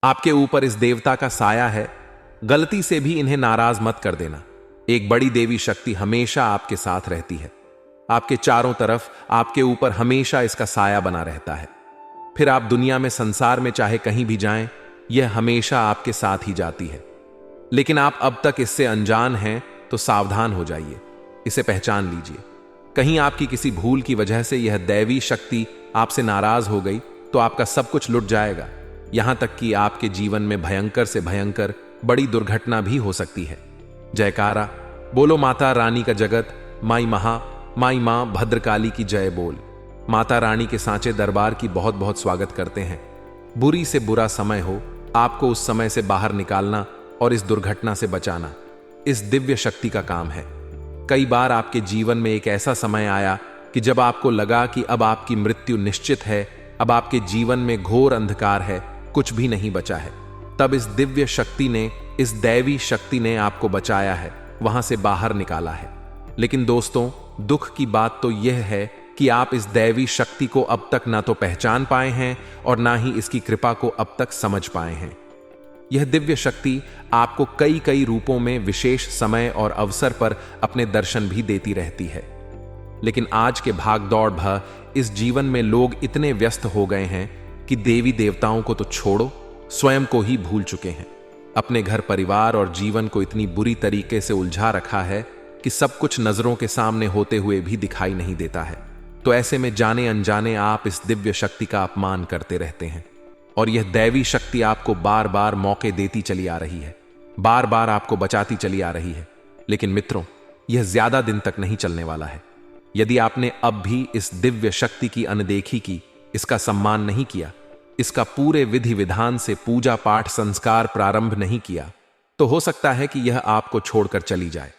आपके ऊपर इस देवता का साया है, गलती से भी इन्हें नाराज मत कर देना। एक बड़ी देवी शक्ति हमेशा आपके साथ रहती है, आपके चारों तरफ, आपके ऊपर हमेशा इसका साया बना रहता है। फिर आप दुनिया में, संसार में चाहे कहीं भी जाएं, यह हमेशा आपके साथ ही जाती है। लेकिन आप अब तक इससे अनजान हैं, तो सावधान हो जाइए, इसे पहचान लीजिए। कहीं आपकी किसी भूल की वजह से यह दैवी शक्ति आपसे नाराज हो गई तो आपका सब कुछ लुट जाएगा। यहां तक कि आपके जीवन में भयंकर से भयंकर बड़ी दुर्घटना भी हो सकती है। जयकारा बोलो माता रानी का जगत, माई मां भद्रकाली की जय बोल। माता रानी के सांचे दरबार की बहुत बहुत स्वागत करते हैं। बुरी से बुरा समय हो, आपको उस समय से बाहर निकालना और इस दुर्घटना से बचाना इस दिव्य शक्ति का काम है। कई बार आपके जीवन में एक ऐसा समय आया कि जब आपको लगा कि अब आपकी मृत्यु निश्चित है, अब आपके जीवन में घोर अंधकार है, कुछ भी नहीं बचा है। तब इस दिव्य शक्ति ने, इस दैवी शक्ति ने आपको बचाया है, वहां से बाहर निकाला है। लेकिन दोस्तों, दुख की बात तो यह है कि आप इस दैवी शक्ति को अब तक ना तो पहचान पाए हैं और ना ही इसकी कृपा को अब तक समझ पाए हैं। यह दिव्य शक्ति आपको कई कई रूपों में विशेष समय और अवसर पर अपने दर्शन भी देती रहती है। लेकिन आज के भाग दौड़ भर इस जीवन में लोग इतने व्यस्त हो गए हैं कि देवी देवताओं को तो छोड़ो, स्वयं को ही भूल चुके हैं। अपने घर परिवार और जीवन को इतनी बुरी तरीके से उलझा रखा है कि सब कुछ नजरों के सामने होते हुए भी दिखाई नहीं देता है। तो ऐसे में जाने अनजाने आप इस दिव्य शक्ति का अपमान करते रहते हैं और यह दैवी शक्ति आपको बार बार मौके देती चली आ रही है, बार बार आपको बचाती चली आ रही है। लेकिन मित्रों, यह ज्यादा दिन तक नहीं चलने वाला है। यदि आपने अब भी इस दिव्य शक्ति की अनदेखी की, इसका सम्मान नहीं किया, इसका पूरे विधि विधान से पूजा पाठ संस्कार प्रारंभ नहीं किया, तो हो सकता है कि यह आपको छोड़कर चली जाए।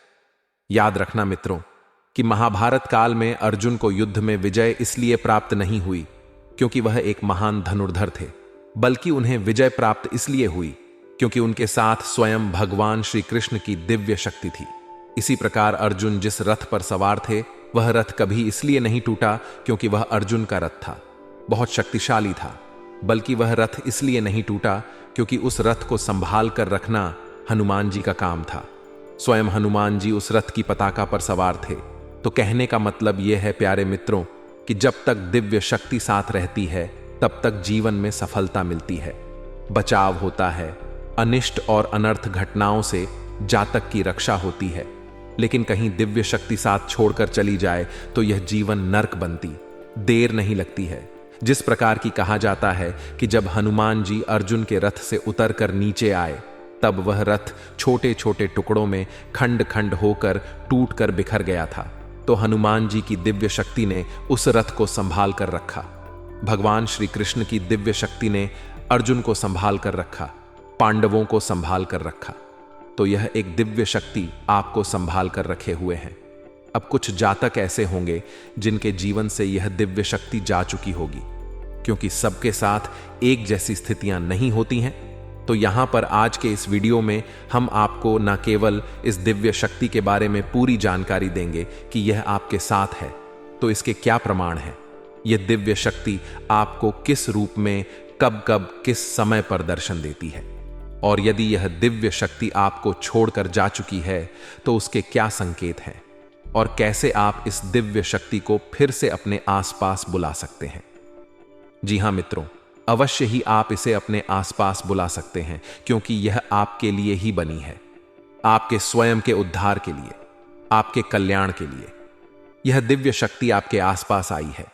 याद रखना मित्रों कि महाभारत काल में अर्जुन को युद्ध में विजय इसलिए प्राप्त नहीं हुई क्योंकि वह एक महान धनुर्धर थे, बल्कि उन्हें विजय प्राप्त इसलिए हुई क्योंकि उनके साथ स्वयं भगवान श्री कृष्ण की दिव्य शक्ति थी। इसी प्रकार अर्जुन जिस रथ पर सवार थे, वह रथ कभी इसलिए नहीं टूटा क्योंकि वह अर्जुन का रथ था, बहुत शक्तिशाली था, बल्कि वह रथ इसलिए नहीं टूटा क्योंकि उस रथ को संभाल कर रखना हनुमान जी का काम था। स्वयं हनुमान जी उस रथ की पताका पर सवार थे। तो कहने का मतलब यह है प्यारे मित्रों कि जब तक दिव्य शक्ति साथ रहती है, तब तक जीवन में सफलता मिलती है, बचाव होता है, अनिष्ट और अनर्थ घटनाओं से जातक की रक्षा होती है। लेकिन कहीं दिव्य शक्ति साथ छोड़कर चली जाए तो यह जीवन नर्क बनती, देर नहीं लगती है। जिस प्रकार की कहा जाता है कि जब हनुमान जी अर्जुन के रथ से उतरकर नीचे आए, तब वह रथ छोटे छोटे टुकड़ों में खंड खंड होकर टूट कर बिखर गया था। तो हनुमान जी की दिव्य शक्ति ने उस रथ को संभाल कर रखा। भगवान श्री कृष्ण की दिव्य शक्ति ने अर्जुन को संभाल कर रखा, पांडवों को संभाल कर रखा। तो यह एक दिव्य शक्ति आपको संभाल कर रखे हुए हैं। अब कुछ जातक ऐसे होंगे जिनके जीवन से यह दिव्य शक्ति जा चुकी होगी, क्योंकि सबके साथ एक जैसी स्थितियां नहीं होती हैं। तो यहां पर आज के इस वीडियो में हम आपको न केवल इस दिव्य शक्ति के बारे में पूरी जानकारी देंगे कि यह आपके साथ है, तो इसके क्या प्रमाण हैं, यह दिव्य शक्ति आपको किस रूप में, कब कब, किस समय पर दर्शन देती है, और यदि यह दिव्य शक्ति आपको छोड़कर जा चुकी है तो उसके क्या संकेत हैं, और कैसे आप इस दिव्य शक्ति को फिर से अपने आसपास बुला सकते हैं। जी हां मित्रों, अवश्य ही आप इसे अपने आसपास बुला सकते हैं, क्योंकि यह आपके लिए ही बनी है, आपके स्वयं के उद्धार के लिए, आपके कल्याण के लिए। यह दिव्य शक्ति आपके आसपास आई है।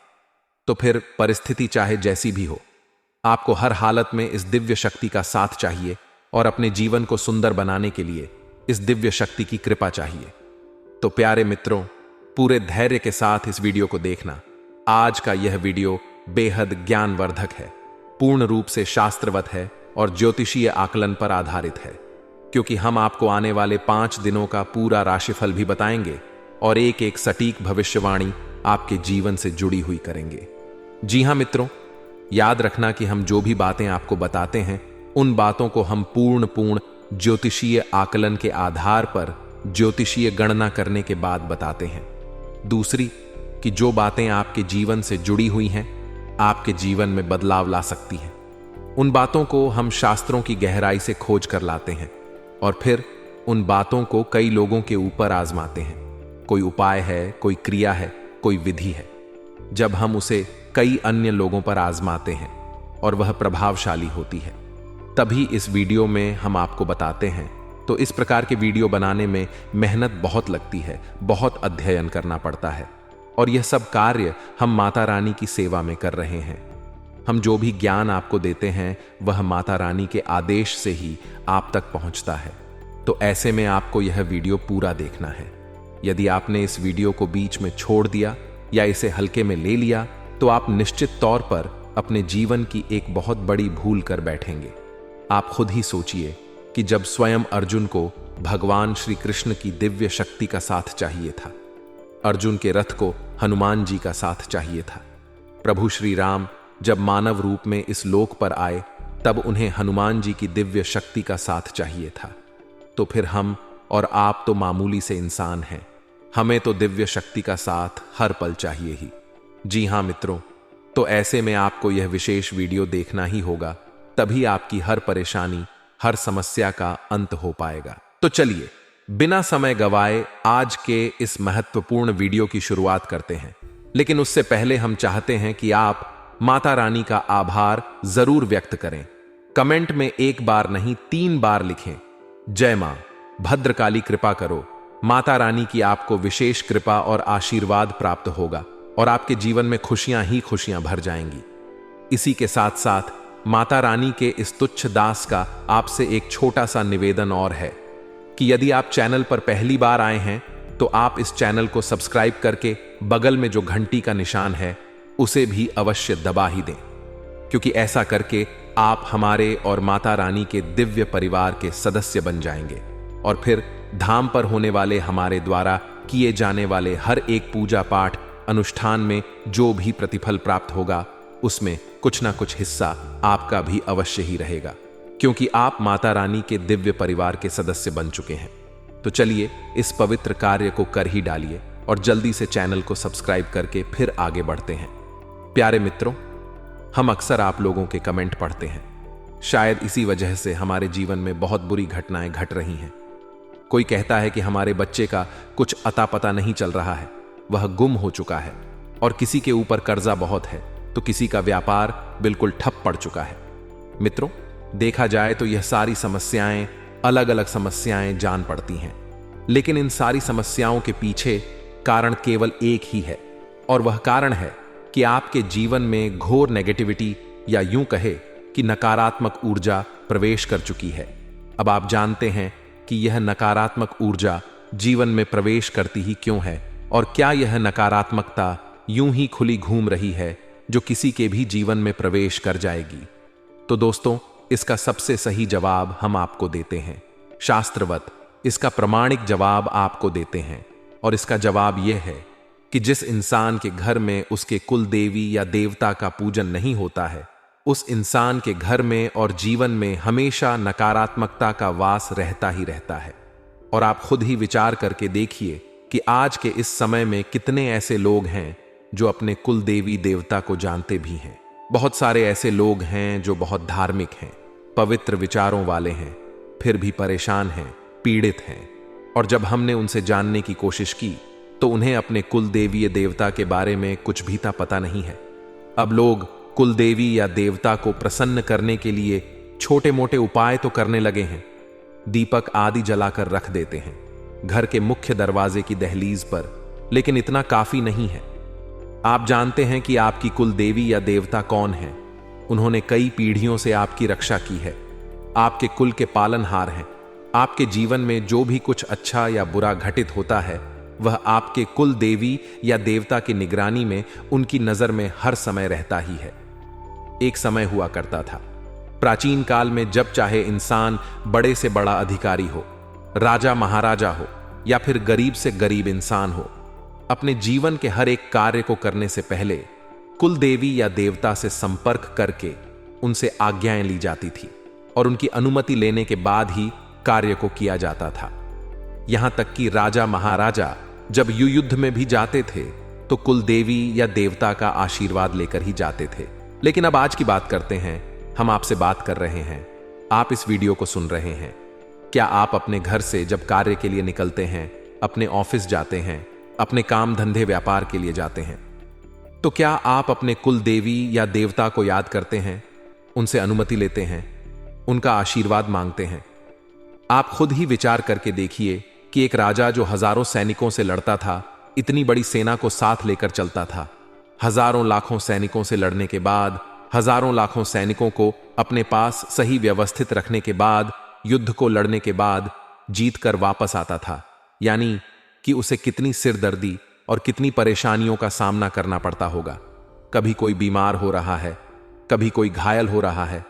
तो फिर परिस्थिति चाहे जैसी भी हो, आपको हर हालत में इस दिव्य शक्ति का साथ चाहिए और अपने जीवन को सुंदर बनाने के लिए इस दिव्य शक्ति की कृपा चाहिए। तो प्यारे मित्रों, पूरे धैर्य के साथ इस वीडियो को देखना। आज का यह वीडियो बेहद ज्ञानवर्धक है, पूर्ण रूप से शास्त्रवत है और ज्योतिषीय आकलन पर आधारित है, क्योंकि हम आपको आने वाले 5 दिनों का पूरा राशिफल भी बताएंगे और एक एक सटीक भविष्यवाणी आपके जीवन से जुड़ी हुई करेंगे। जी हां मित्रों, याद रखना कि हम जो भी बातें आपको बताते हैं, उन बातों को हम पूर्ण ज्योतिषीय आकलन के आधार पर ज्योतिषीय गणना करने के बाद बताते हैं। दूसरी कि जो बातें आपके जीवन से जुड़ी हुई हैं, आपके जीवन में बदलाव ला सकती हैं। उन बातों को हम शास्त्रों की गहराई से खोज कर लाते हैं और फिर उन बातों को कई लोगों के ऊपर आजमाते हैं। कोई उपाय है, कोई क्रिया है, कोई विधि है। जब हम उसे कई अन्य लोगों पर आजमाते हैं और वह प्रभावशाली होती है, तभी इस वीडियो में हम आपको बताते हैं। तो इस प्रकार के वीडियो बनाने में मेहनत बहुत लगती है, बहुत अध्ययन करना पड़ता है और यह सब कार्य हम माता रानी की सेवा में कर रहे हैं। हम जो भी ज्ञान आपको देते हैं वह माता रानी के आदेश से ही आप तक पहुंचता है। तो ऐसे में आपको यह वीडियो पूरा देखना है। यदि आपने इस वीडियो को बीच में छोड़ दिया या इसे हल्के में ले लिया तो आप निश्चित तौर पर अपने जीवन की एक बहुत बड़ी भूल कर बैठेंगे। आप खुद ही सोचिए कि जब स्वयं अर्जुन को भगवान श्री कृष्ण की दिव्य शक्ति का साथ चाहिए था, अर्जुन के रथ को हनुमान जी का साथ चाहिए था, प्रभु श्री राम जब मानव रूप में इस लोक पर आए तब उन्हें हनुमान जी की दिव्य शक्ति का साथ चाहिए था, तो फिर हम और आप तो मामूली से इंसान हैं। हमें तो दिव्य शक्ति का साथ हर पल चाहिए ही। जी हां मित्रों, तो ऐसे में आपको यह विशेष वीडियो देखना ही होगा, तभी आपकी हर परेशानी, हर समस्या का अंत हो पाएगा। तो चलिए बिना समय गवाए आज के इस महत्वपूर्ण वीडियो की शुरुआत करते हैं। लेकिन उससे पहले हम चाहते हैं कि आप माता रानी का आभार जरूर व्यक्त करें। कमेंट में 1 बार नहीं 3 बार लिखें, जय मां, भद्रकाली कृपा करो। माता रानी की आपको विशेष कृपा और आशीर्वाद प्राप्त होगा और आपके जीवन में खुशियां ही खुशियां भर जाएंगी। इसी के साथ साथ माता रानी के इस तुच्छ दास का आपसे एक छोटा सा निवेदन और है कि यदि आप चैनल पर पहली बार आए हैं तो आप इस चैनल को सब्सक्राइब करके बगल में जो घंटी का निशान है उसे भी अवश्य दबा ही दें, क्योंकि ऐसा करके आप हमारे और माता रानी के दिव्य परिवार के सदस्य बन जाएंगे और फिर धाम पर होने वाले हमारे द्वारा किए जाने वाले हर एक पूजा पाठ अनुष्ठान में जो भी प्रतिफल प्राप्त होगा उसमें कुछ ना कुछ हिस्सा आपका भी अवश्य ही रहेगा, क्योंकि आप माता रानी के दिव्य परिवार के सदस्य बन चुके हैं। तो चलिए इस पवित्र कार्य को कर ही डालिए और जल्दी से चैनल को सब्सक्राइब करके फिर आगे बढ़ते हैं। प्यारे मित्रों, हम अक्सर आप लोगों के कमेंट पढ़ते हैं। शायद इसी वजह से हमारे जीवन में बहुत बुरी घटनाएं घट रही हैं। कोई कहता है कि हमारे बच्चे का कुछ अता पता नहीं चल रहा है, वह गुम हो चुका है, और किसी के ऊपर कर्जा बहुत है तो किसी का व्यापार बिल्कुल ठप पड़ चुका है। मित्रों, देखा जाए तो यह सारी समस्याएं अलग अलग समस्याएं जान पड़ती हैं, लेकिन इन सारी समस्याओं के पीछे कारण केवल एक ही है, और वह कारण है कि आपके जीवन में घोर नेगेटिविटी या यूं कहे कि नकारात्मक ऊर्जा प्रवेश कर चुकी है। अब आप जानते हैं कि यह नकारात्मक ऊर्जा जीवन में प्रवेश करती ही क्यों है, और क्या यह नकारात्मकता यूं ही खुली घूम रही है जो किसी के भी जीवन में प्रवेश कर जाएगी। तो दोस्तों, इसका सबसे सही जवाब हम आपको देते हैं, शास्त्रवत इसका प्रमाणिक जवाब आपको देते हैं, और इसका जवाब यह है कि जिस इंसान के घर में उसके कुल देवी या देवता का पूजन नहीं होता है, उस इंसान के घर में और जीवन में हमेशा नकारात्मकता का वास रहता ही रहता है। और आप खुद ही विचार करके देखिए कि आज के इस समय में कितने ऐसे लोग हैं जो अपने कुल देवी देवता को जानते भी हैं। बहुत सारे ऐसे लोग हैं जो बहुत धार्मिक हैं, पवित्र विचारों वाले हैं, फिर भी परेशान हैं, पीड़ित हैं, और जब हमने उनसे जानने की कोशिश की तो उन्हें अपने कुल देवी देवता के बारे में कुछ भी पता नहीं है। अब लोग कुल देवी या देवता को प्रसन्न करने के लिए छोटे मोटे उपाय तो करने लगे हैं। दीपक आदि जलाकर रख देते हैं घर के मुख्य दरवाजे की दहलीज पर, लेकिन इतना काफी नहीं है। आप जानते हैं कि आपकी कुल देवी या देवता कौन है? उन्होंने कई पीढ़ियों से आपकी रक्षा की है, आपके कुल के पालनहार हैं। आपके जीवन में जो भी कुछ अच्छा या बुरा घटित होता है वह आपके कुल देवी या देवता की निगरानी में, उनकी नजर में हर समय रहता ही है। एक समय हुआ करता था, प्राचीन काल में, जब चाहे इंसान बड़े से बड़ा अधिकारी हो, राजा महाराजा हो या फिर गरीब से गरीब इंसान हो, अपने जीवन के हर एक कार्य को करने से पहले कुल देवी या देवता से संपर्क करके उनसे आज्ञाएं ली जाती थी और उनकी अनुमति लेने के बाद ही कार्य को किया जाता था। यहां तक कि राजा महाराजा जब युद्ध में भी जाते थे तो कुल देवी या देवता का आशीर्वाद लेकर ही जाते थे। लेकिन अब आज की बात करते हैं हम आपसे बात कर रहे हैं, आप इस वीडियो को सुन रहे हैं। क्या आप अपने घर से जब कार्य के लिए निकलते हैं, अपने ऑफिस जाते हैं, अपने काम धंधे व्यापार के लिए जाते हैं, तो क्या आप अपने कुल देवी या देवता को याद करते हैं, उनसे अनुमति लेते हैं, उनका आशीर्वाद मांगते हैं? आप खुद ही विचार करके देखिए कि एक राजा जो हजारों सैनिकों से लड़ता था, इतनी बड़ी सेना को साथ लेकर चलता था, हजारों लाखों सैनिकों से लड़ने के बाद, हजारों लाखों सैनिकों को अपने पास सही व्यवस्थित रखने के बाद, युद्ध को लड़ने के बाद जीत कर वापस आता था। यानी कि उसे कितनी सिरदर्दी और कितनी परेशानियों का सामना करना पड़ता होगा। कभी कोई बीमार हो रहा है, कभी कोई घायल हो रहा है,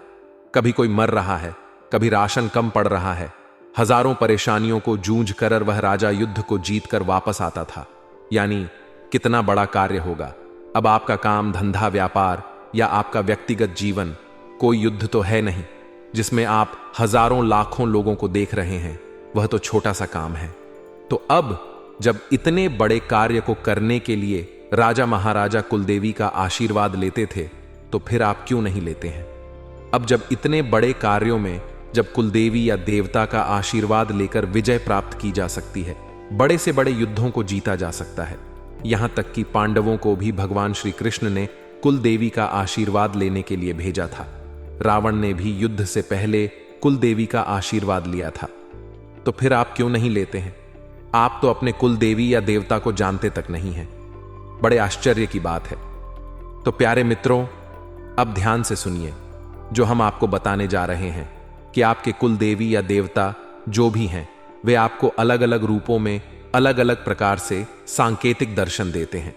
कभी कोई मर रहा है, कभी राशन कम पड़ रहा है। हजारों परेशानियों को जूझ कर वह राजा युद्ध को जीत कर वापस आता था। यानी कितना बड़ा कार्य होगा। अब आपका काम धंधा व्यापार या आपका व्यक्तिगत जीवन, कोई युद्ध तो है नहीं जिसमें आप हजारों लाखों लोगों को देख रहे हैं, वह तो छोटा सा काम है। तो अब जब इतने बड़े कार्य को करने के लिए राजा महाराजा कुलदेवी का आशीर्वाद लेते थे, तो फिर आप क्यों नहीं लेते हैं? अब जब इतने बड़े कार्यों में जब कुलदेवी या देवता का आशीर्वाद लेकर विजय प्राप्त की जा सकती है, बड़े से बड़े युद्धों को जीता जा सकता है। यहां तक कि पांडवों को भी भगवान श्री कृष्ण ने कुलदेवी का आशीर्वाद लेने के लिए भेजा था। रावण ने भी युद्ध से पहले कुलदेवी का आशीर्वाद लिया था। तो फिर आप क्यों नहीं लेते हैं? आप तो अपने कुलदेवी या देवता को जानते तक नहीं हैं। बड़े आश्चर्य की बात है। तो प्यारे मित्रों, अब ध्यान से सुनिए जो हम आपको बताने जा रहे हैं कि आपके कुलदेवी या देवता जो भी हैं, वे आपको अलग अलग रूपों में अलग अलग प्रकार से सांकेतिक दर्शन देते हैं।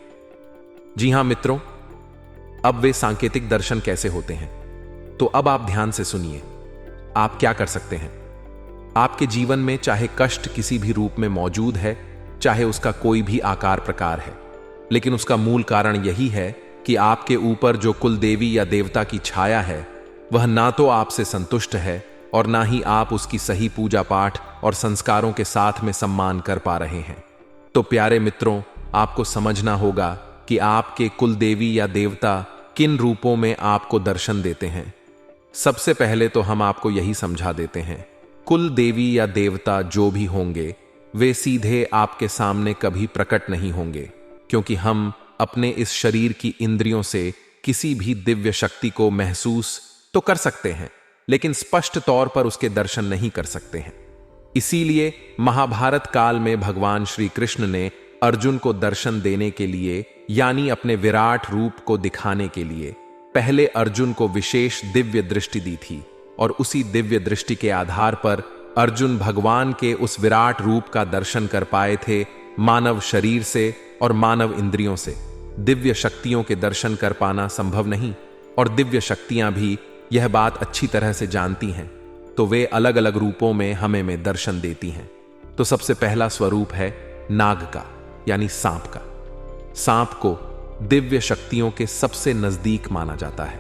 जी हां मित्रों, अब वे सांकेतिक दर्शन कैसे होते हैं? तो अब आप ध्यान से सुनिए। आप क्या कर सकते हैं? आपके जीवन में चाहे कष्ट किसी भी रूप में मौजूद है, चाहे उसका कोई भी आकार प्रकार है, लेकिन उसका मूल कारण यही है कि आपके ऊपर जो कुलदेवी या देवता की छाया है, वह ना तो आपसे संतुष्ट है और ना ही आप उसकी सही पूजा पाठ और संस्कारों के साथ में सम्मान कर पा रहे हैं। तो प्यारे मित्रों, आपको समझना होगा कि आपके कुलदेवी या देवता किन रूपों में आपको दर्शन देते हैं। सबसे पहले तो हम आपको यही समझा देते हैं, कुल देवी या देवता जो भी होंगे, वे सीधे आपके सामने कभी प्रकट नहीं होंगे, क्योंकि हम अपने इस शरीर की इंद्रियों से किसी भी दिव्य शक्ति को महसूस तो कर सकते हैं, लेकिन स्पष्ट तौर पर उसके दर्शन नहीं कर सकते हैं। इसीलिए महाभारत काल में भगवान श्री कृष्ण ने अर्जुन को दर्शन देने के लिए, यानी अपने विराट रूप को दिखाने के लिए, पहले अर्जुन को विशेष दिव्य दृष्टि दी थी, और उसी दिव्य दृष्टि के आधार पर अर्जुन भगवान के उस विराट रूप का दर्शन कर पाए थे। मानव शरीर से और मानव इंद्रियों से दिव्य शक्तियों के दर्शन कर पाना संभव नहीं, और दिव्य शक्तियां भी यह बात अच्छी तरह से जानती हैं, तो वे अलग अलग रूपों में हमें दर्शन देती हैं। तो सबसे पहला स्वरूप है नाग का, यानी सांप का। सांप को दिव्य शक्तियों के सबसे नजदीक माना जाता है।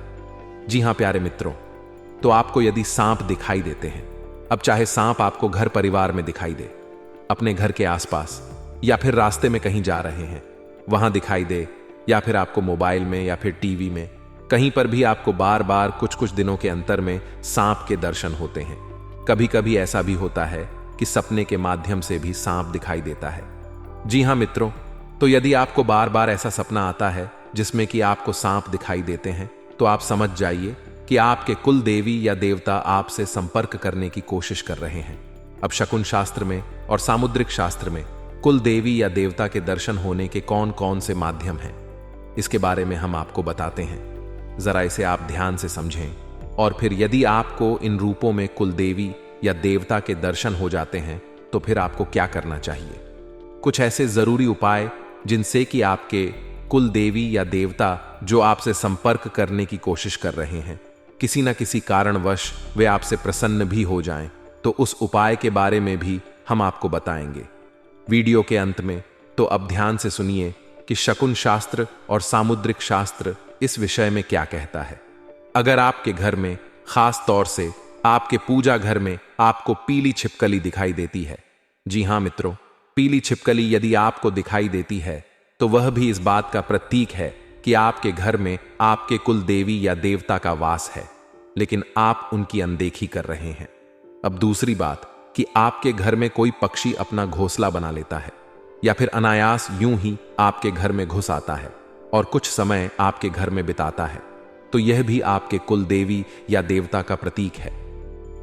जी हां प्यारे मित्रों, तो आपको यदि सांप दिखाई देते हैं, अब चाहे सांप आपको घर परिवार में दिखाई दे, अपने घर के आसपास, या फिर रास्ते में कहीं जा रहे हैं वहां दिखाई दे, या फिर आपको मोबाइल में या फिर टीवी में, कहीं पर भी आपको बार बार कुछ कुछ दिनों के अंतर में सांप के दर्शन होते हैं। कभी कभी ऐसा भी होता है कि सपने के माध्यम से भी सांप दिखाई देता है। जी हां मित्रों, तो यदि आपको बार बार ऐसा सपना आता है जिसमें कि आपको सांप दिखाई देते हैं, तो आप समझ जाइए कि आपके कुल देवी या देवता आपसे संपर्क करने की कोशिश कर रहे हैं। अब शकुन शास्त्र में और सामुद्रिक शास्त्र में कुल देवी या देवता के दर्शन होने के कौन कौन से माध्यम हैं, इसके बारे में हम आपको बताते हैं। जरा इसे आप ध्यान से समझें, और फिर यदि आपको इन रूपों में कुल देवी या देवता के दर्शन हो जाते हैं, तो फिर आपको क्या करना चाहिए। कुछ ऐसे जरूरी उपाय जिनसे कि आपके कुल देवी या देवता जो आपसे संपर्क करने की कोशिश कर रहे हैं, किसी न किसी कारणवश वे आपसे प्रसन्न भी हो जाएं, तो उस उपाय के बारे में भी हम आपको बताएंगे वीडियो के अंत में। तो अब ध्यान से सुनिए कि शकुन शास्त्र और सामुद्रिक शास्त्र इस विषय में क्या कहता है। अगर आपके घर में, खास तौर से आपके पूजा घर में, आपको पीली छिपकली दिखाई देती है, जी हां मित्रों, पीली छिपकली यदि आपको दिखाई देती है, तो वह भी इस बात का प्रतीक है कि आपके घर में आपके कुल देवी या देवता का वास है। लेकिन आप उनकी अनदेखी कर रहे हैं। अब दूसरी बात कि आपके घर में कोई पक्षी अपना घोंसला बना लेता है या फिर अनायास यूं ही आपके घर में घुस आता है और कुछ समय आपके घर में बिताता है, तो यह भी आपके कुल देवी या देवता का प्रतीक है।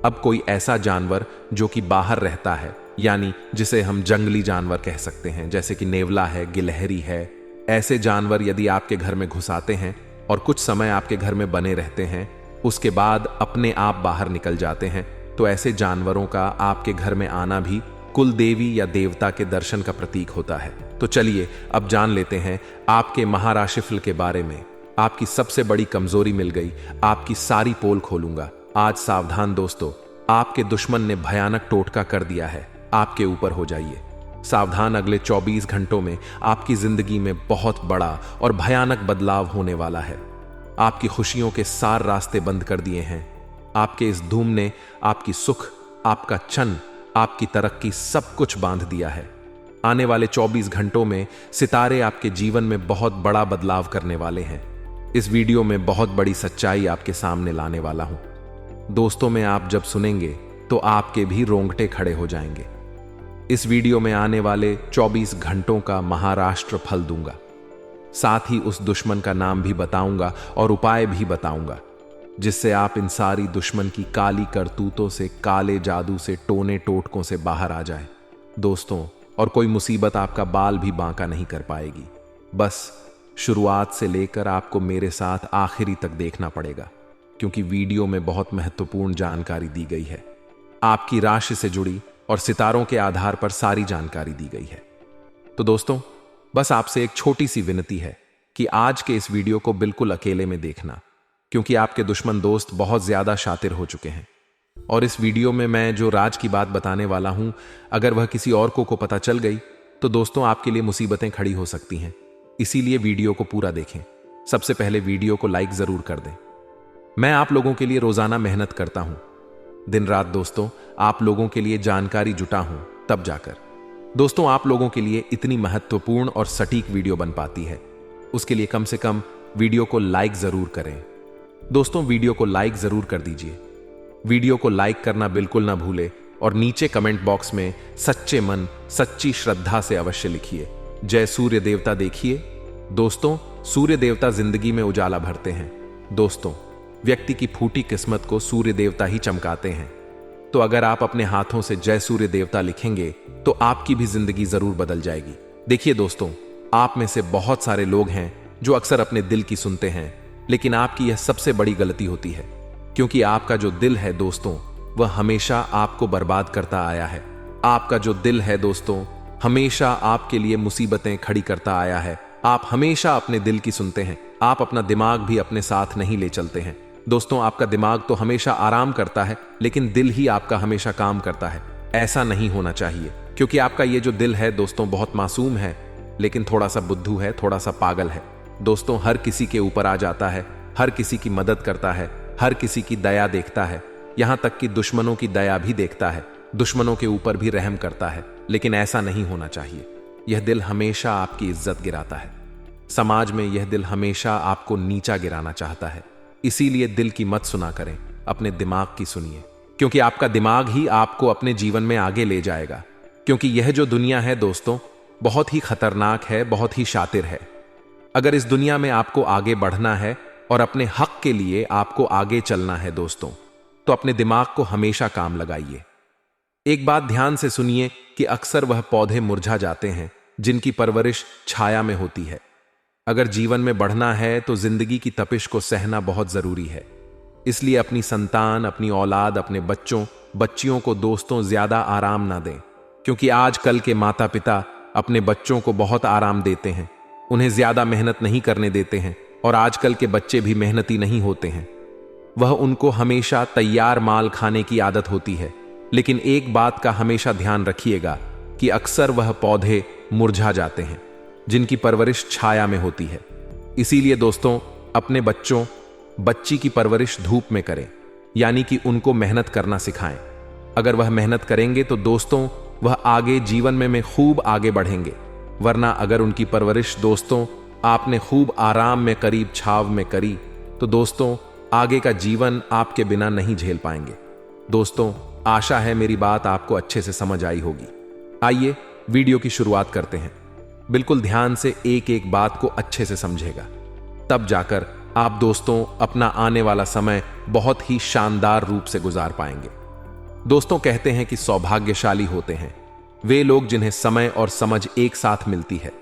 अब कोई ऐसा जानवर जो कि बाहर रहता है, यानी जिसे हम जंगली जानवर कह सकते हैं, जैसे कि नेवला है, गिलहरी है, ऐसे जानवर यदि आपके घर में घुस आते हैं और कुछ समय आपके घर में बने रहते हैं, उसके बाद अपने आप बाहर निकल जाते हैं, तो ऐसे जानवरों का आपके घर में आना भी कुल देवी या देवता के दर्शन का प्रतीक होता है। तो चलिए अब जान लेते हैं आपके महाराशिफल के बारे में। आपकी सबसे बड़ी कमजोरी मिल गई, आपकी सारी पोल खोलूंगा आज। सावधान दोस्तों, आपके दुश्मन ने भयानक टोटका कर दिया है, आपके ऊपर हो जाइए सावधान। अगले 24 घंटों में आपकी जिंदगी में बहुत बड़ा और भयानक बदलाव होने वाला है। आपकी खुशियों के सार रास्ते बंद कर दिए हैं। आपके इस धूम ने आपकी सुख, आपका चन्न, आपकी तरक्की सब कुछ बांध दिया है। आने वाले 24 घंटों में सितारे आपके जीवन में बहुत बड़ा बदलाव करने वाले हैं। इस वीडियो में बहुत बड़ी सच्चाई आपके सामने लाने वाला हूं दोस्तों। में आप जब सुनेंगे तो आपके भी रोंगटे खड़े हो जाएंगे। इस वीडियो में आने वाले 24 घंटों का महाराष्ट्र फल दूंगा, साथ ही उस दुश्मन का नाम भी बताऊंगा और उपाय भी बताऊंगा, जिससे आप इन सारी दुश्मन की काली करतूतों से, काले जादू से, टोने टोटकों से बाहर आ जाए दोस्तों। और कोई मुसीबत आपका बाल भी बांका नहीं कर पाएगी। बस शुरुआत से लेकर आपको मेरे साथ आखिरी तक देखना पड़ेगा, क्योंकि वीडियो में बहुत महत्वपूर्ण जानकारी दी गई है। आपकी राशि से जुड़ी और सितारों के आधार पर सारी जानकारी दी गई है। तो दोस्तों, बस आपसे एक छोटी सी विनती है कि आज के इस वीडियो को बिल्कुल अकेले में देखना, क्योंकि आपके दुश्मन दोस्त बहुत ज्यादा शातिर हो चुके हैं। और इस वीडियो में मैं जो राज की बात बताने वाला हूं, अगर वह किसी और को पता चल गई तो दोस्तों आपके लिए मुसीबतें खड़ी हो सकती हैं। इसीलिए वीडियो को पूरा देखें। सबसे पहले वीडियो को लाइक जरूर कर दें। मैं आप लोगों के लिए रोजाना मेहनत करता हूं, दिन रात दोस्तों, आप लोगों के लिए जानकारी जुटा हूं, तब जाकर दोस्तों आप लोगों के लिए इतनी महत्वपूर्ण और सटीक वीडियो बन पाती है। उसके लिए कम से कम वीडियो को लाइक जरूर करें दोस्तों। वीडियो को लाइक जरूर कर दीजिए। वीडियो को लाइक करना बिल्कुल ना भूले और नीचे कमेंट बॉक्स में सच्चे मन, सच्ची श्रद्धा से अवश्य लिखिए, जय सूर्य देवता। देखिए दोस्तों, सूर्य देवता जिंदगी में उजाला भरते हैं दोस्तों। व्यक्ति की फूटी किस्मत को सूर्य देवता ही चमकाते हैं। तो अगर आप अपने हाथों से जय सूर्य देवता लिखेंगे तो आपकी भी जिंदगी जरूर बदल जाएगी। देखिए दोस्तों, आप में से बहुत सारे लोग हैं जो अक्सर अपने दिल की सुनते हैं, लेकिन आपकी यह सबसे बड़ी गलती होती है, क्योंकि आपका जो दिल है दोस्तों, वह हमेशा आपको बर्बाद करता आया है। आपका जो दिल है दोस्तों, हमेशा आपके लिए मुसीबतें खड़ी करता आया है। आप हमेशा अपने दिल की सुनते हैं। आप अपना दिमाग भी अपने साथ नहीं ले चलते हैं दोस्तों। आपका दिमाग तो हमेशा आराम करता है, लेकिन दिल ही आपका हमेशा काम करता है। ऐसा नहीं होना चाहिए, क्योंकि आपका ये जो दिल है दोस्तों बहुत मासूम है, लेकिन थोड़ा सा बुद्धू है, थोड़ा सा पागल है दोस्तों। हर किसी के ऊपर आ जाता है, हर किसी की मदद करता है, हर किसी की दया देखता है, यहां तक कि दुश्मनों की दया भी देखता है, दुश्मनों के ऊपर भी रहम करता है। लेकिन ऐसा नहीं होना चाहिए। यह दिल हमेशा आपकी इज्जत गिराता है। समाज में यह दिल हमेशा आपको नीचा गिराना चाहता है। इसीलिए दिल की मत सुना करें, अपने दिमाग की सुनिए, क्योंकि आपका दिमाग ही आपको अपने जीवन में आगे ले जाएगा। क्योंकि यह जो दुनिया है दोस्तों, बहुत ही खतरनाक है, बहुत ही शातिर है। अगर इस दुनिया में आपको आगे बढ़ना है और अपने हक के लिए आपको आगे चलना है दोस्तों, तो अपने दिमाग को हमेशा काम लगाइए। एक बात ध्यान से सुनिए कि अक्सर वह पौधे मुरझा जाते हैं जिनकी परवरिश छाया में होती है। अगर जीवन में बढ़ना है तो जिंदगी की तपिश को सहना बहुत जरूरी है। इसलिए अपनी संतान, अपनी औलाद, अपने बच्चों बच्चियों को दोस्तों ज्यादा आराम ना दें, क्योंकि आजकल के माता पिता अपने बच्चों को बहुत आराम देते हैं, उन्हें ज्यादा मेहनत नहीं करने देते हैं। और आजकल के बच्चे भी मेहनती नहीं होते हैं, वह उनको हमेशा तैयार माल खाने की आदत होती है। लेकिन एक बात का हमेशा ध्यान रखिएगा कि अक्सर वह पौधे मुरझा जाते हैं जिनकी परवरिश छाया में होती है। इसीलिए दोस्तों अपने बच्चों बच्ची की परवरिश धूप में करें, यानी कि उनको मेहनत करना सिखाएं। अगर वह मेहनत करेंगे तो दोस्तों वह आगे जीवन में खूब आगे बढ़ेंगे। वरना अगर उनकी परवरिश दोस्तों आपने खूब आराम में करीब छाव में करी तो दोस्तों आगे का जीवन आपके बिना नहीं झेल पाएंगे। दोस्तों, आशा है मेरी बात आपको अच्छे से समझ आई होगी। आइए वीडियो की शुरुआत करते हैं। बिल्कुल ध्यान से एक एक बात को अच्छे से समझेगा, तब जाकर आप दोस्तों अपना आने वाला समय बहुत ही शानदार रूप से गुजार पाएंगे। दोस्तों, कहते हैं कि सौभाग्यशाली होते हैं वे लोग जिन्हें समय और समझ एक साथ मिलती है,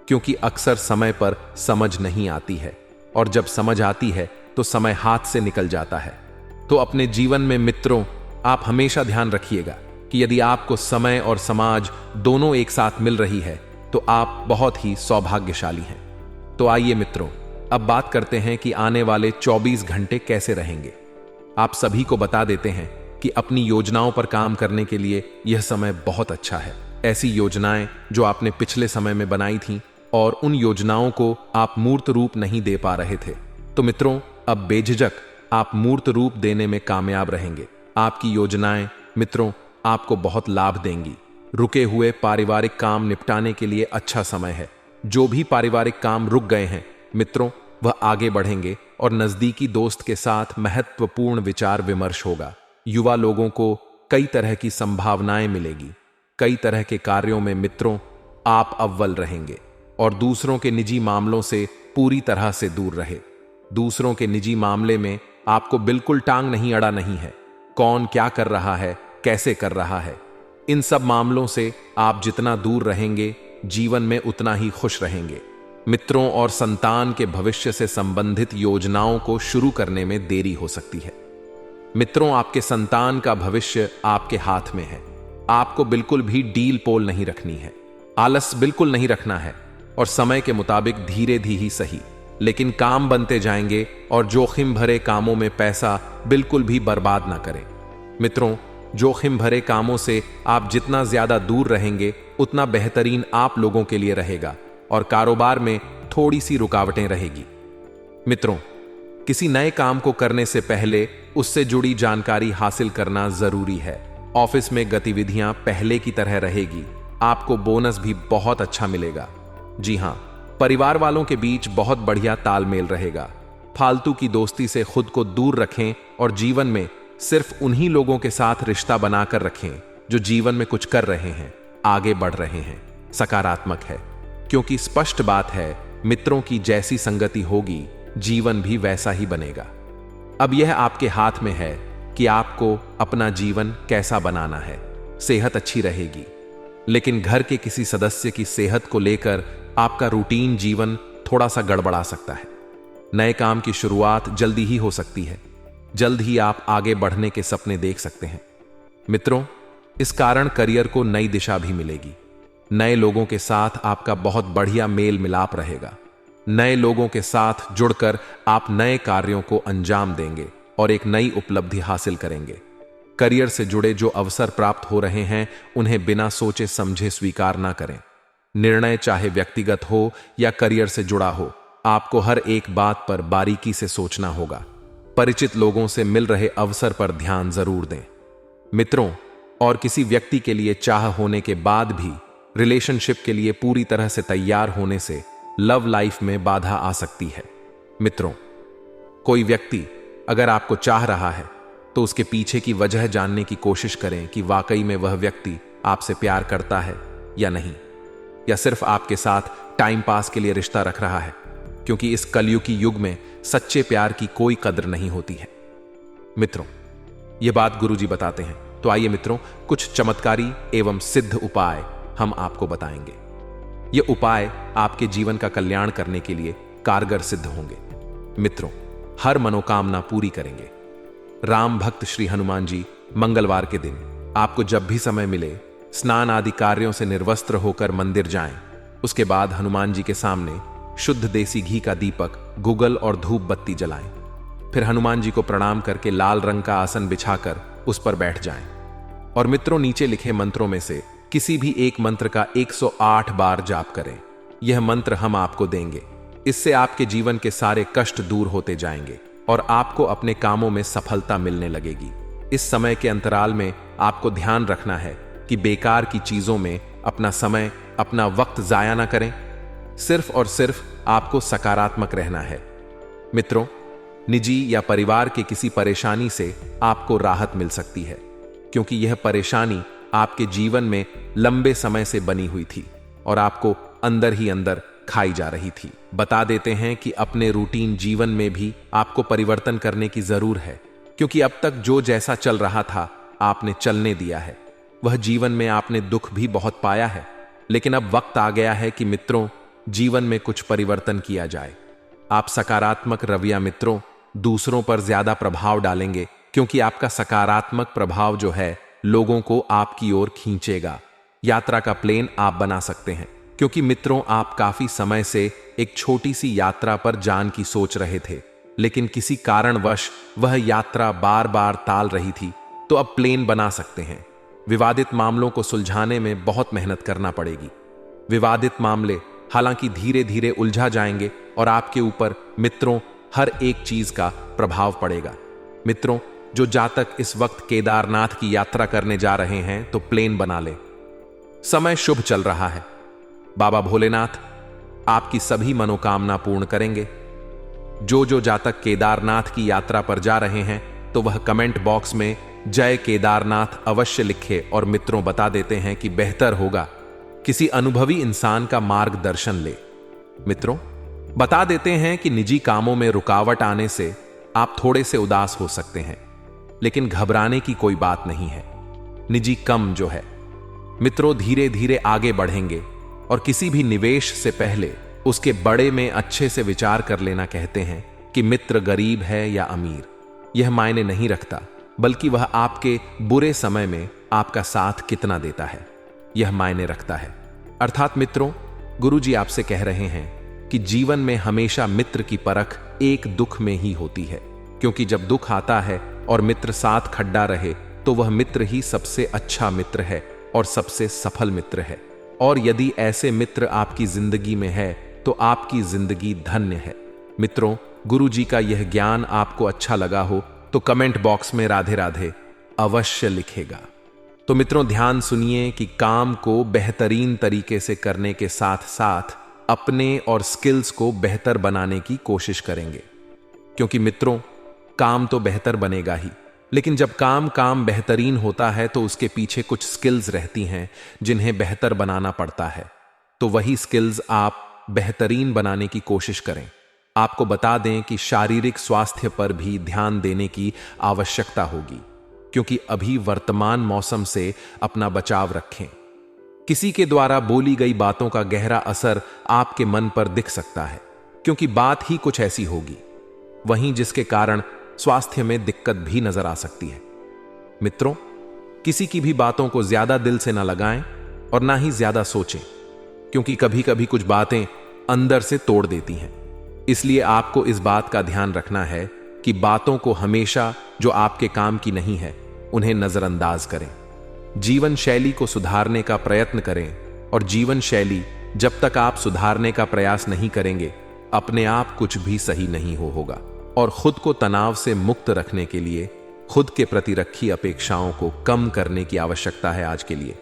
क्योंकि अक्सर समय पर समझ नहीं आती है और जब समझ आती है तो समय हाथ से निकल जाता है। तो अपने जीवन में मित्रों, आप हमेशा ध्यान रखिएगा कि यदि आपको समय और समाज दोनों एक साथ मिल रही है तो आप बहुत ही सौभाग्यशाली हैं। तो आइए मित्रों, अब बात करते हैं कि आने वाले 24 घंटे कैसे रहेंगे। आप सभी को बता देते हैं कि अपनी योजनाओं पर काम करने के लिए यह समय बहुत अच्छा है। ऐसी योजनाएं जो आपने पिछले समय में बनाई थीं और उन योजनाओं को आप मूर्त रूप नहीं दे पा रहे थे, तो मित्रों अब बेझिझक आप मूर्त रूप देने में कामयाब रहेंगे। आपकी योजनाएं मित्रों आपको बहुत लाभ देंगी। रुके हुए पारिवारिक काम निपटाने के लिए अच्छा समय है। जो भी पारिवारिक काम रुक गए हैं मित्रों, वह आगे बढ़ेंगे और नजदीकी दोस्त के साथ महत्वपूर्ण विचार विमर्श होगा। युवा लोगों को कई तरह की संभावनाएं मिलेगी। कई तरह के कार्यों में मित्रों आप अव्वल रहेंगे और दूसरों के निजी मामलों से पूरी तरह से दूर रहे। दूसरों के निजी मामले में आपको बिल्कुल टांग नहीं अड़ा नहीं है। कौन क्या कर रहा है, कैसे कर रहा है, इन सब मामलों से आप जितना दूर रहेंगे जीवन में उतना ही खुश रहेंगे। मित्रों और संतान के भविष्य से संबंधित योजनाओं को शुरू करने में देरी हो सकती है। मित्रों, आपके संतान का भविष्य आपके हाथ में है। आपको बिल्कुल भी डील पोल नहीं रखनी है, आलस बिल्कुल नहीं रखना है और समय के मुताबिक धीरे धीरे ही सही, लेकिन काम बनते जाएंगे और जोखिम भरे कामों में पैसा बिल्कुल भी बर्बाद ना करें। मित्रों, जोखिम भरे कामों से आप जितना ज्यादा दूर रहेंगे उतना बेहतरीन आप लोगों के लिए रहेगा और कारोबार में थोड़ी सी रुकावटें रहेगी। मित्रों, किसी नए काम को करने से पहले उससे जुड़ी जानकारी हासिल करना जरूरी है। ऑफिस में गतिविधियां पहले की तरह रहेगी। आपको बोनस भी बहुत अच्छा मिलेगा। जी हां, परिवार वालों के बीच बहुत बढ़िया तालमेल रहेगा। फालतू की दोस्ती से खुद को दूर रखें और जीवन में सिर्फ उन्हीं लोगों के साथ रिश्ता बनाकर रखें जो जीवन में कुछ कर रहे हैं, आगे बढ़ रहे हैं, सकारात्मक है। क्योंकि स्पष्ट बात है, मित्रों की जैसी संगति होगी जीवन भी वैसा ही बनेगा। अब यह आपके हाथ में है कि आपको अपना जीवन कैसा बनाना है। सेहत अच्छी रहेगी, लेकिन घर के किसी सदस्य की सेहत को लेकर आपका रूटीन जीवन थोड़ा सा गड़बड़ा सकता है। नए काम की शुरुआत जल्दी ही हो सकती है। जल्द ही आप आगे बढ़ने के सपने देख सकते हैं। मित्रों, इस कारण करियर को नई दिशा भी मिलेगी। नए लोगों के साथ आपका बहुत बढ़िया मेल मिलाप रहेगा। नए लोगों के साथ जुड़कर आप नए कार्यों को अंजाम देंगे और एक नई उपलब्धि हासिल करेंगे। करियर से जुड़े जो अवसर प्राप्त हो रहे हैं उन्हें बिना सोचे समझे स्वीकार ना करें। निर्णय चाहे व्यक्तिगत हो या करियर से जुड़ा हो, आपको हर एक बात पर बारीकी से सोचना होगा। परिचित लोगों से मिल रहे अवसर पर ध्यान जरूर दें। मित्रों, और किसी व्यक्ति के लिए चाह होने के बाद भी रिलेशनशिप के लिए पूरी तरह से तैयार होने से लव लाइफ में बाधा आ सकती है। मित्रों, कोई व्यक्ति अगर आपको चाह रहा है तो उसके पीछे की वजह जानने की कोशिश करें कि वाकई में वह व्यक्ति आपसे प्यार करता है या नहीं, या सिर्फ आपके साथ टाइम पास के लिए रिश्ता रख रहा है, क्योंकि इस कलयुगी युग में सच्चे प्यार की कोई कद्र नहीं होती है। मित्रों, यह बात गुरुजी बताते हैं, तो आइए मित्रों कुछ चमत्कारी एवं सिद्ध उपाय हम आपको बताएंगे। ये उपाय आपके जीवन का कल्याण करने के लिए कारगर सिद्ध होंगे। मित्रों, हर मनोकामना पूरी करेंगे। राम भक्त श्री हनुमान जी मंगलवार के दिन आपको जब भी समय मिले स्नान आदि कार्यों से निर्वस्त्र होकर मंदिर जाएं। उसके बाद हनुमान जी के सामने शुद्ध देसी घी का दीपक, गुगल और धूप बत्ती जलाएं। फिर हनुमान जी को प्रणाम करके लाल रंग का आसन बिछाकर उस पर बैठ जाएं। और मित्रों, नीचे लिखे मंत्रों में से किसी भी एक मंत्र का 108 बार जाप करें। यह मंत्र हम आपको देंगे। इससे आपके जीवन के सारे कष्ट दूर होते जाएंगे और आपको अपने कामों में सफलता मिलने लगेगी। इस समय के अंतराल में आपको ध्यान रखना है कि बेकार की चीजों में अपना समय, अपना वक्त जाया ना करें। सिर्फ और सिर्फ आपको सकारात्मक रहना है। मित्रों, निजी या परिवार के किसी परेशानी से आपको राहत मिल सकती है, क्योंकि यह परेशानी आपके जीवन में लंबे समय से बनी हुई थी और आपको अंदर ही अंदर खाई जा रही थी। बता देते हैं कि अपने रूटीन जीवन में भी आपको परिवर्तन करने की जरूर है, क्योंकि अब तक जो जैसा चल रहा था आपने चलने दिया है। वह जीवन में आपने दुख भी बहुत पाया है, लेकिन अब वक्त आ गया है कि मित्रों, जीवन में कुछ परिवर्तन किया जाए। आप सकारात्मक रवैया मित्रों दूसरों पर ज्यादा प्रभाव डालेंगे, क्योंकि आपका सकारात्मक प्रभाव जो है लोगों को आपकी ओर खींचेगा। यात्रा का प्लान आप बना सकते हैं, क्योंकि मित्रों आप काफी समय से एक छोटी सी यात्रा पर जान की सोच रहे थे, लेकिन किसी कारणवश वह यात्रा बार बार टाल रही थी। तो अब प्लान बना सकते हैं। विवादित मामलों को सुलझाने में बहुत मेहनत करना पड़ेगी। विवादित मामले हालांकि धीरे धीरे उलझा जाएंगे और आपके ऊपर मित्रों हर एक चीज का प्रभाव पड़ेगा। मित्रों, जो जातक इस वक्त केदारनाथ की यात्रा करने जा रहे हैं तो प्लान बना ले। समय शुभ चल रहा है। बाबा भोलेनाथ आपकी सभी मनोकामना पूर्ण करेंगे। जो जातक केदारनाथ की यात्रा पर जा रहे हैं तो वह कमेंट बॉक्स में जय केदारनाथ अवश्य लिखे और मित्रों बता देते हैं कि बेहतर होगा किसी अनुभवी इंसान का मार्गदर्शन ले। मित्रों, बता देते हैं कि निजी कामों में रुकावट आने से आप थोड़े से उदास हो सकते हैं, लेकिन घबराने की कोई बात नहीं है। निजी कम जो है मित्रों धीरे धीरे आगे बढ़ेंगे और किसी भी निवेश से पहले उसके बड़े में अच्छे से विचार कर लेना। कहते हैं कि मित्र गरीब है या अमीर, यह मायने नहीं रखता, बल्कि वह आपके बुरे समय में आपका साथ कितना देता है यह मायने रखता है। अर्थात मित्रों, गुरुजी आपसे कह रहे हैं कि जीवन में हमेशा मित्र की परख एक दुख में ही होती है, क्योंकि जब दुख आता है और मित्र साथ खड़ा रहे तो वह मित्र ही सबसे अच्छा मित्र है और सबसे सफल मित्र है। और यदि ऐसे मित्र आपकी जिंदगी में है तो आपकी जिंदगी धन्य है। मित्रों, गुरुजी का यह ज्ञान आपको अच्छा लगा हो तो कमेंट बॉक्स में राधे राधे अवश्य लिखेगा। तो मित्रों ध्यान सुनिए कि काम को बेहतरीन तरीके से करने के साथ साथ अपने और स्किल्स को बेहतर बनाने की कोशिश करेंगे, क्योंकि मित्रों काम तो बेहतर बनेगा ही, लेकिन जब काम बेहतरीन होता है तो उसके पीछे कुछ स्किल्स रहती हैं जिन्हें बेहतर बनाना पड़ता है। तो वही स्किल्स आप बेहतरीन बनाने की कोशिश करें। आपको बता दें कि शारीरिक स्वास्थ्य पर भी ध्यान देने की आवश्यकता होगी, क्योंकि अभी वर्तमान मौसम से अपना बचाव रखें। किसी के द्वारा बोली गई बातों का गहरा असर आपके मन पर दिख सकता है, क्योंकि बात ही कुछ ऐसी होगी वहीं जिसके कारण स्वास्थ्य में दिक्कत भी नजर आ सकती है। मित्रों, किसी की भी बातों को ज्यादा दिल से ना लगाएं और ना ही ज्यादा सोचें, क्योंकि कभी कभी कुछ बातें अंदर से तोड़ देती हैं। इसलिए आपको इस बात का ध्यान रखना है कि बातों को हमेशा जो आपके काम की नहीं है उन्हें नजरअंदाज करें। जीवन शैली को सुधारने का प्रयत्न करें, और जीवन शैली जब तक आप सुधारने का प्रयास नहीं करेंगे अपने आप कुछ भी सही नहीं होगा। और खुद को तनाव से मुक्त रखने के लिए खुद के प्रति रखी अपेक्षाओं को कम करने की आवश्यकता है आज के लिए।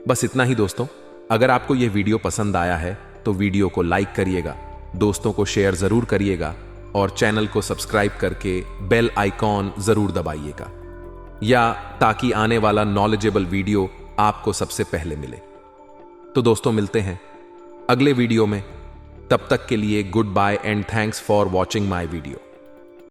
बस इतना ही दोस्तों। अगर आपको यह वीडियो पसंद आया है तो वीडियो को लाइक करिएगा, दोस्तों को शेयर जरूर करिएगा और चैनल को सब्सक्राइब करके बेल आइकॉन जरूर दबाइएगा, या ताकि आने वाला नॉलेजेबल वीडियो आपको सबसे पहले मिले। तो दोस्तों मिलते हैं अगले वीडियो में। तब तक के लिए goodbye and thanks for watching my video.